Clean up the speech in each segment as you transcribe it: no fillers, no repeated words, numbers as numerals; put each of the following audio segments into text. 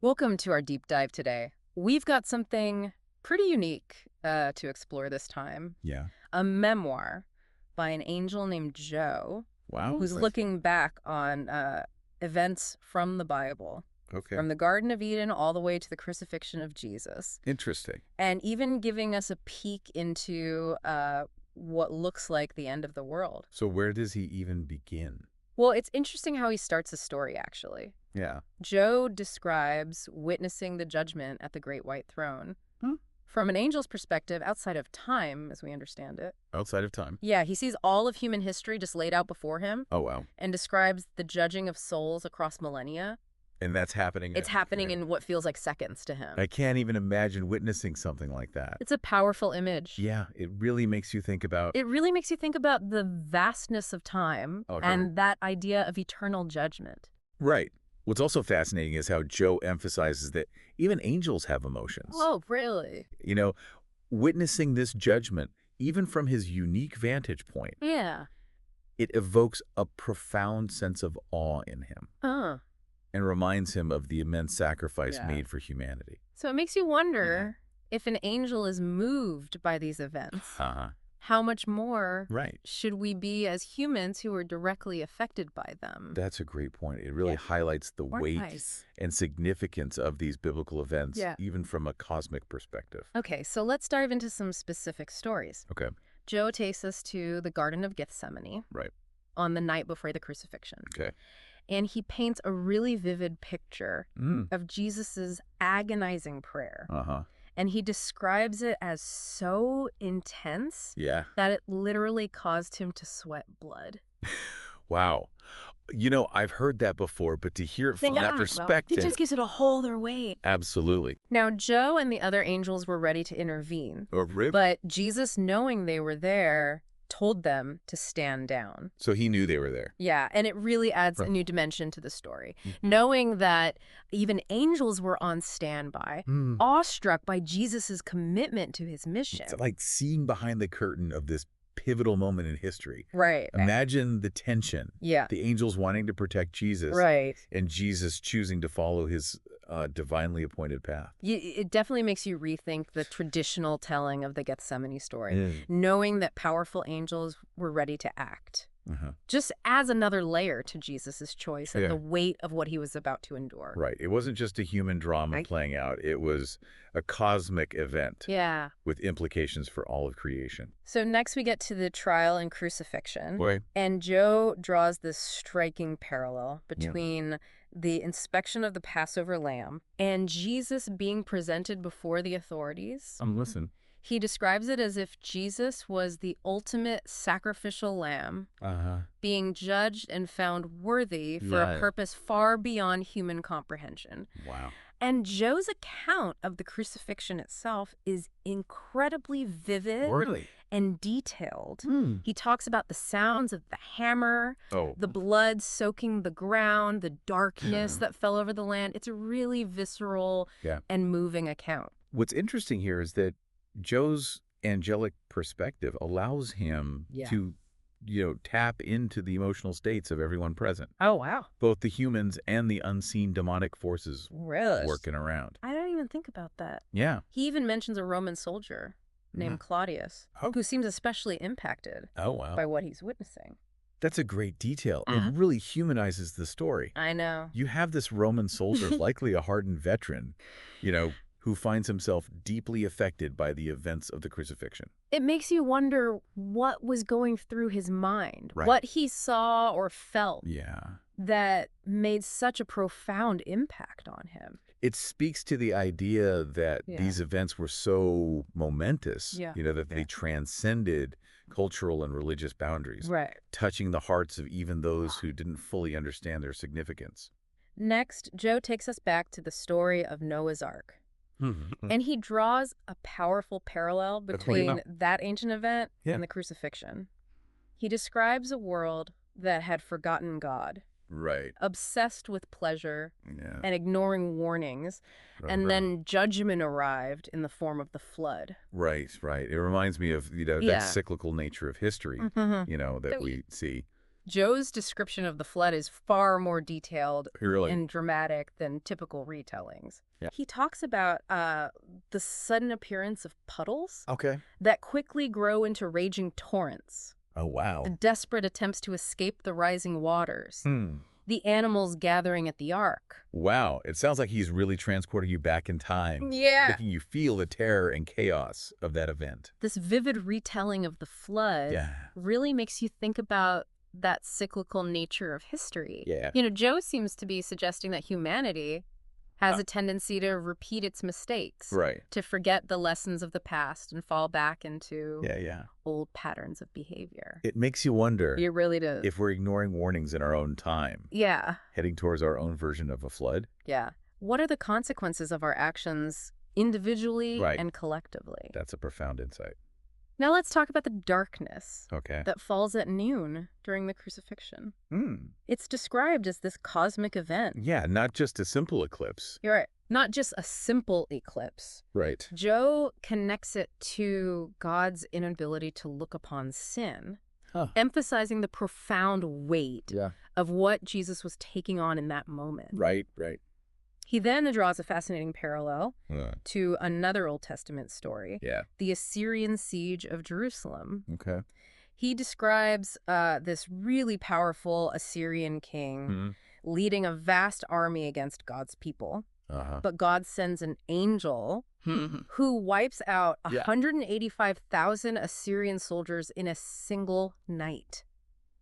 Welcome to our deep dive today. We've got something pretty unique to explore this time. Yeah. A memoir by an angel named Joe, Wow. who's looking back on events from the Bible, Okay. from the Garden of Eden all the way to the crucifixion of Jesus, Interesting. and even giving us a peek into what looks like the end of the world. So where does he even begin? Well, it's interesting how he starts a story, actually. Yeah. Joe describes witnessing the judgment at the Great White Throne Huh? from an angel's perspective outside of time, as we understand it. Outside of time. Yeah, he sees all of human history just laid out before him Oh, wow. and describes the judging of souls across millennia. And that's happening. It's happening in what feels like seconds to him. I can't even imagine witnessing something like that. It's a powerful image. Yeah, it really makes you think about. It really makes you think about the vastness of time and that idea of eternal judgment. Right. What's also fascinating is how Joe emphasizes that even angels have emotions. Oh, really? You know, witnessing this judgment, even from his unique vantage point, Yeah. it evokes a profound sense of awe in him and reminds him of the immense sacrifice made for humanity. So it makes you wonder if an angel is moved by these events. How much more should we be as humans who are directly affected by them? That's a great point. It really highlights the weight and significance of these biblical events, even from a cosmic perspective. Okay, so let's dive into some specific stories. Okay. Joe takes us to the Garden of Gethsemane on the night before the crucifixion. Okay. And he paints a really vivid picture of Jesus's agonizing prayer. And he describes it as so intense that it literally caused him to sweat blood. Wow. You know, I've heard that before, but to hear it from that perspective. It just gives it a whole other weight. Absolutely. Now, Joe and the other angels were ready to intervene. But Jesus, knowing they were there, told them to stand down. So he knew they were there. Yeah, and it really adds a new dimension to the story. Knowing that even angels were on standby, awestruck by Jesus's commitment to his mission. It's like seeing behind the curtain of this pivotal moment in history. Right. Imagine the tension. Yeah. The angels wanting to protect Jesus. Right. And Jesus choosing to follow his divinely appointed path. It definitely makes you rethink the traditional telling of the Gethsemane story, knowing that powerful angels were ready to act. Just adds another layer to Jesus's choice and the weight of what he was about to endure. Right. It wasn't just a human drama playing out. It was a cosmic event with implications for all of creation. So next we get to the trial and crucifixion. Right. And Joe draws this striking parallel between the inspection of the Passover lamb and Jesus being presented before the authorities. I'm listening. He describes it as if Jesus was the ultimate sacrificial lamb, being judged and found worthy for a purpose far beyond human comprehension. Wow. And Joe's account of the crucifixion itself is incredibly vivid and detailed. He talks about the sounds of the hammer, the blood soaking the ground, the darkness that fell over the land. It's a really visceral and moving account. What's interesting here is that Joe's angelic perspective allows him to, tap into the emotional states of everyone present. Oh, wow. Both the humans and the unseen demonic forces working around. I don't even think about that. Yeah. He even mentions a Roman soldier named Claudius, who seems especially impacted by what he's witnessing. That's a great detail. It really humanizes the story. I know. You have this Roman soldier, likely a hardened veteran, who finds himself deeply affected by the events of the crucifixion. It makes you wonder what was going through his mind, what he saw or felt that made such a profound impact on him. It speaks to the idea that these events were so momentous, that they transcended cultural and religious boundaries, touching the hearts of even those who didn't fully understand their significance. Next, Joe takes us back to the story of Noah's Ark. And he draws a powerful parallel between that ancient event and the crucifixion. He describes a world that had forgotten God, obsessed with pleasure and ignoring warnings, and then judgment arrived in the form of the flood. Right. It reminds me of, that cyclical nature of history, that we see. Joe's description of the flood is far more detailed Really? and dramatic than typical retellings. Yeah. He talks about the sudden appearance of puddles that quickly grow into raging torrents. Oh, wow. The desperate attempts to escape the rising waters. The animals gathering at the ark. Wow. It sounds like he's really transporting you back in time. Yeah. Making you feel the terror and chaos of that event. This vivid retelling of the flood really makes you think about that cyclical nature of history. Yeah. You know, Joe seems to be suggesting that humanity has a tendency to repeat its mistakes. Right. To forget the lessons of the past and fall back into old patterns of behavior. It makes you wonder You really do. if we're ignoring warnings in our own time. Yeah. Heading towards our own version of a flood. Yeah. What are the consequences of our actions individually Right. and collectively? That's a profound insight. Now let's talk about the darkness Okay. that falls at noon during the crucifixion. Hmm. It's described as this cosmic event. Yeah, not just a simple eclipse. You're right. Not just a simple eclipse. Right. Joe connects it to God's inability to look upon sin, emphasizing the profound weight of what Jesus was taking on in that moment. Right, right. He then draws a fascinating parallel to another Old Testament story, the Assyrian siege of Jerusalem. Okay. He describes this really powerful Assyrian king leading a vast army against God's people. But God sends an angel who wipes out 185,000 Assyrian soldiers in a single night.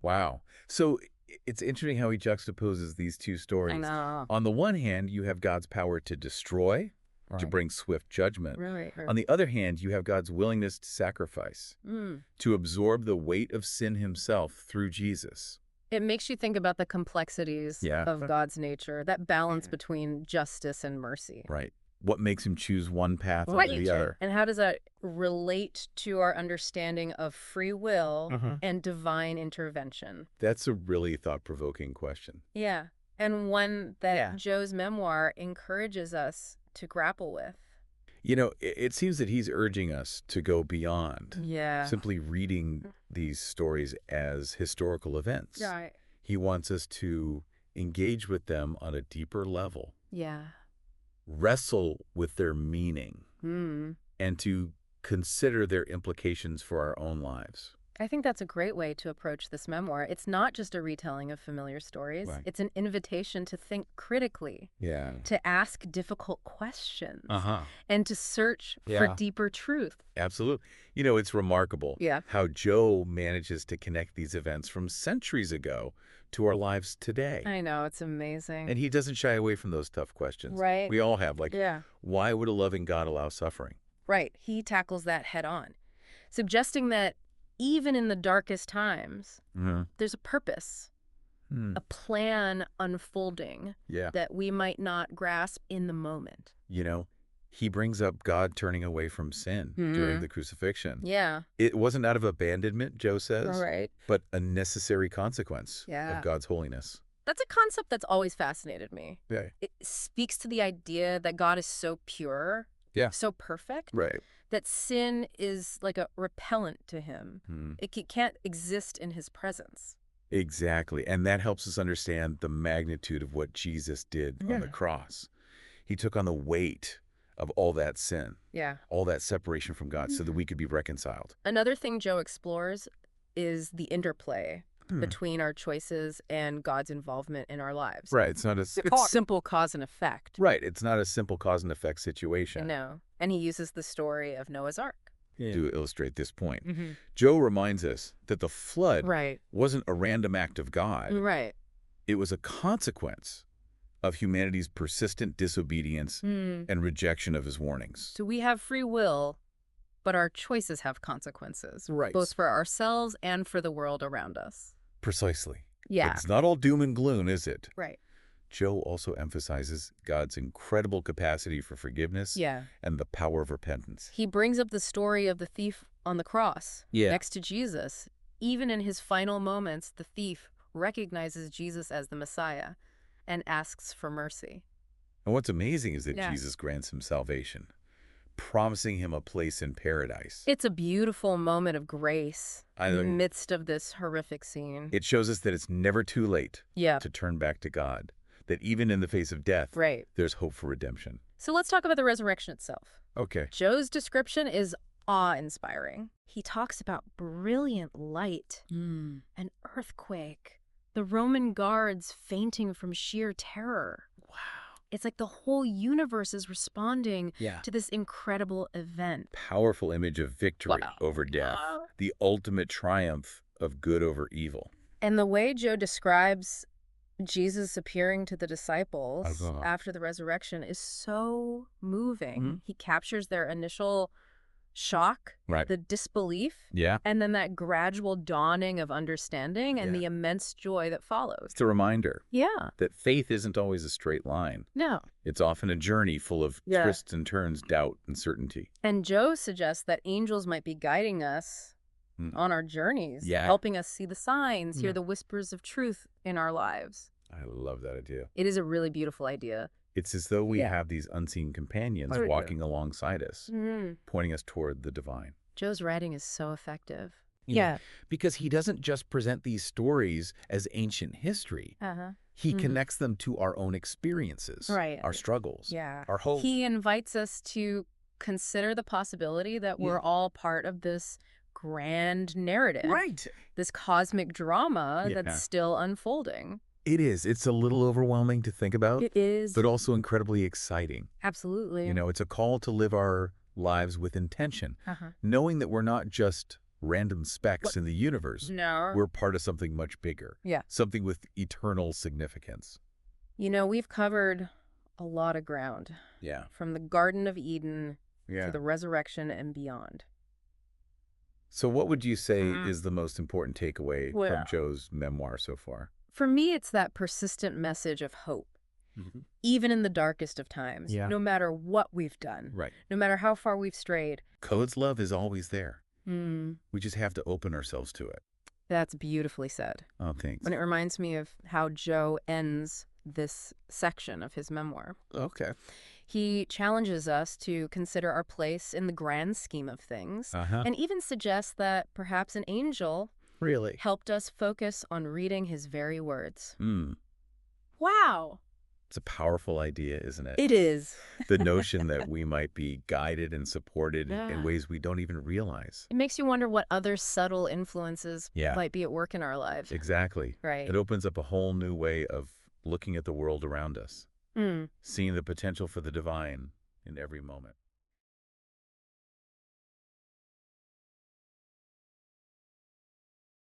Wow. So it's interesting how he juxtaposes these two stories. I know. On the one hand, you have God's power to destroy, to bring swift judgment. Right. On the other hand, you have God's willingness to sacrifice, to absorb the weight of sin himself through Jesus. It makes you think about the complexities of God's nature, that balance between justice and mercy. Right. What makes him choose one path over the other? And how does that relate to our understanding of free will and divine intervention? That's a really thought-provoking question. Yeah. And one that Joe's memoir encourages us to grapple with. You know, it seems that he's urging us to go beyond simply reading these stories as historical events. Right. He wants us to engage with them on a deeper level. Yeah. Wrestle with their meaning and to consider their implications for our own lives. I think that's a great way to approach this memoir. It's not just a retelling of familiar stories. Right. It's an invitation to think critically, to ask difficult questions, and to search for deeper truth. Absolutely. You know, it's remarkable how Joe manages to connect these events from centuries ago to our lives today. I know, it's amazing. And he doesn't shy away from those tough questions. Right. We all have, like, why would a loving God allow suffering? Right. He tackles that head on, suggesting that even in the darkest times, there's a purpose, a plan unfolding that we might not grasp in the moment. You know, he brings up God turning away from sin during the crucifixion. Yeah. It wasn't out of abandonment, Joe says, Right. but a necessary consequence of God's holiness. That's a concept that's always fascinated me. Yeah. It speaks to the idea that God is so pure, so perfect, that sin is like a repellent to him. It can't exist in his presence. Exactly. And that helps us understand the magnitude of what Jesus did on the cross. He took on the weight of all that sin, all that separation from God so that we could be reconciled. Another thing Joe explores is the interplay between our choices and God's involvement in our lives. Right. It's not a simple cause and effect. Right. It's not a simple cause and effect situation. No. And he uses the story of Noah's Ark to illustrate this point. Joe reminds us that the flood wasn't a random act of God. Right. It was a consequence of humanity's persistent disobedience and rejection of his warnings. So we have free will, but our choices have consequences, both for ourselves and for the world around us. Precisely. Yeah. But it's not all doom and gloom, is it? Right. Joe also emphasizes God's incredible capacity for forgiveness and the power of repentance. He brings up the story of the thief on the cross next to Jesus. Even in his final moments, the thief recognizes Jesus as the Messiah and asks for mercy. And what's amazing is that Jesus grants him salvation. promising him a place in paradise. It's a beautiful moment of grace in the midst of this horrific scene. It shows us that it's never too late to turn back to God, that even in the face of death, there's hope for redemption. So let's talk about the resurrection itself. Okay. Joe's description is awe-inspiring. He talks about brilliant light, an earthquake, the Roman guards fainting from sheer terror. Wow. It's like the whole universe is responding to this incredible event. Powerful image of victory over death, the ultimate triumph of good over evil. And the way Joe describes Jesus appearing to the disciples after the resurrection is so moving. He captures their initial shock, the disbelief, and then that gradual dawning of understanding and the immense joy that follows. It's a reminder that faith isn't always a straight line. No. It's often a journey full of twists and turns, doubt and certainty. And Joe suggests that angels might be guiding us on our journeys, helping us see the signs, hear the whispers of truth in our lives. I love that idea. It is a really beautiful idea. It's as though we have these unseen companions walking alongside us, pointing us toward the divine. Joe's writing is so effective. Because he doesn't just present these stories as ancient history. He connects them to our own experiences, our struggles, our hope. He invites us to consider the possibility that we're all part of this grand narrative. This cosmic drama that's still unfolding. It is. It's a little overwhelming to think about. It is. But also incredibly exciting. Absolutely. You know, it's a call to live our lives with intention, knowing that we're not just random specks in the universe. No. We're part of something much bigger. Something with eternal significance. You know, we've covered a lot of ground. From the Garden of Eden to the resurrection and beyond. So what would you say is the most important takeaway from Joe's memoir so far? For me, it's that persistent message of hope, even in the darkest of times, no matter what we've done, no matter how far we've strayed. God's love is always there. We just have to open ourselves to it. That's beautifully said. Oh, thanks. And it reminds me of how Joe ends this section of his memoir. Okay. He challenges us to consider our place in the grand scheme of things, and even suggests that perhaps an angel helped us focus on reading his very words. Wow. It's a powerful idea, isn't it? It is. The notion that we might be guided and supported in ways we don't even realize. It makes you wonder what other subtle influences might be at work in our lives. Exactly. It opens up a whole new way of looking at the world around us, seeing the potential for the divine in every moment.